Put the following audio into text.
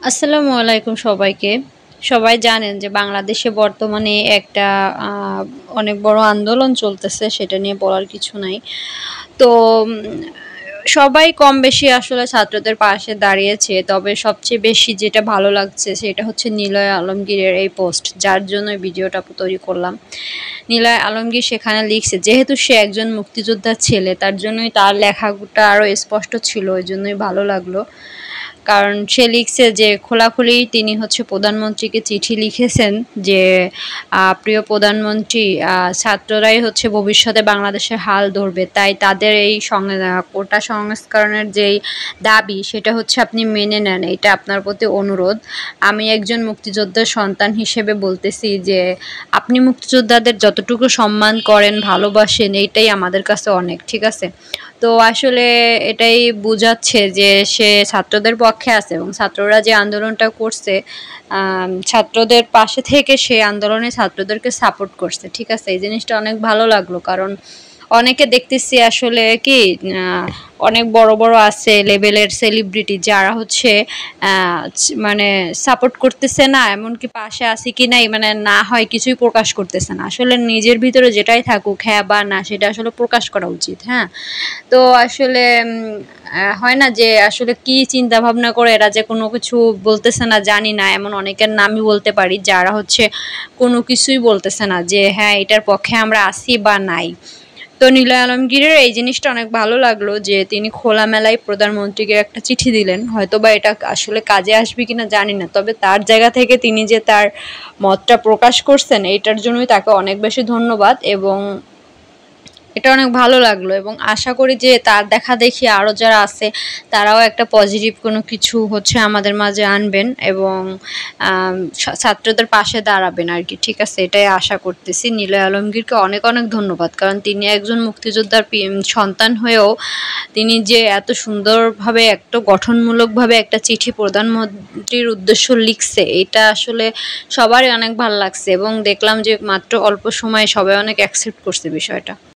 আসসালামু আলাইকুম সবাইকে। সবাই জানেন যে বাংলাদেশে বর্তমানে একটা আ অনেক বড় আন্দোলন চলতেছে, সেটা নিয়ে বলার কিছু নাই। তো সবাই কম বেশি আসলে ছাত্রদের পাশে দাঁড়িয়েছে। তবে সবচেয়ে বেশি যেটা ভালো লাগছে সেটা হচ্ছে নিলয় আলমগীরের এই পোস্ট, যার জন্য ভিডিওটা তৈরি করলাম। নিলয় আলমগীর সেখানে লিখছে, যেহেতু সে একজন মুক্তিযোদ্ধার ছেলে, তার জন্যই তার লেখাটা আরো স্পষ্ট ছিল, এজন্যই ভালো লাগলো। কারণ সে লিখছে যে খোলাখুলি তিনি হচ্ছে প্রধানমন্ত্রীকে চিঠি লিখেছেন যে প্রিয় প্রধানমন্ত্রী, ছাত্ররাই হচ্ছে ভবিষ্যতে বাংলাদেশের হাল ধরবে, তাই তাদের এই কোটা সংস্করণের যেই দাবি সেটা হচ্ছে আপনি মেনে নেন, এটা আপনার প্রতি অনুরোধ। আমি একজন মুক্তিযোদ্ধার সন্তান হিসেবে বলতেছি যে আপনি মুক্তিযোদ্ধাদের যতটুকু সম্মান করেন, ভালোবাসেন, এইটাই আমাদের কাছে অনেক, ঠিক আছে? তো আসলে এটাই বোঝাচ্ছে যে সে ছাত্রদের পক্ষে আছে এবং ছাত্ররা যে আন্দোলনটা করছে, ছাত্রদের পাশে থেকে সে আন্দোলনে ছাত্রদেরকে সাপোর্ট করছে, ঠিক আছে? এই জিনিসটা অনেক ভালো লাগলো। কারণ অনেকে দেখতেছি আসলে কি, অনেক বড় বড় আছে লেভেলের সেলিব্রিটি যারা হচ্ছে মানে সাপোর্ট করতেছে না, এমনকি পাশে আছে কি নাই মানে না হয় কিছুই প্রকাশ করতেছে না। আসলে নিজের ভিতরে যেটাই থাকুক, হ্যাঁ বা না, সেটা আসলে প্রকাশ করা উচিত। হ্যাঁ, তো আসলে হয় না যে আসলে কি চিন্তা ভাবনা করে এরা যে কোনো কিছু বলতেছে না, জানি না। এমন অনেকের নামই বলতে পারি যারা হচ্ছে কোনো কিছুই বলতেছে না যে হ্যাঁ এটার পক্ষে আমরা আছি বা নাই। তো নিলয় আলমগীরের এই জিনিসটা অনেক ভালো লাগলো যে তিনি খোলামেলায় প্রধানমন্ত্রীকে একটা চিঠি দিলেন। হয়তোবা এটা আসলে কাজে আসবে কিনা জানি না, তবে তার জায়গা থেকে তিনি যে তার মতটা প্রকাশ করছেন এইটার জন্যই তাকে অনেক বেশি ধন্যবাদ। এবং এটা অনেক ভালো লাগলো এবং আশা করি যে তার দেখাদেখি আরো যারা আছে তারাও একটা পজিটিভ কোনো কিছু হচ্ছে আমাদের মাঝে আনবেন এবং ছাত্রদের পাশে দাঁড়াবেন আরকি। ঠিক আছে? এটাই আশা করতেছি। নিলয় আলমগীরকে অনেক, অনেক ধন্যবাদ। কারণ তিনি একজন মুক্তিযোদ্ধার সন্তান হয়েও তিনি যে এত সুন্দরভাবে এত গঠনমূলকভাবে একটা চিঠি প্রধানমন্ত্রীর উদ্দেশ্য লিখছে, এটা আসলে সবারই অনেক ভাল লাগছে এবং দেখলাম যে মাত্র অল্প সময়ে সবাই অনেক অ্যাকসেপ্ট করছে বিষয়টা।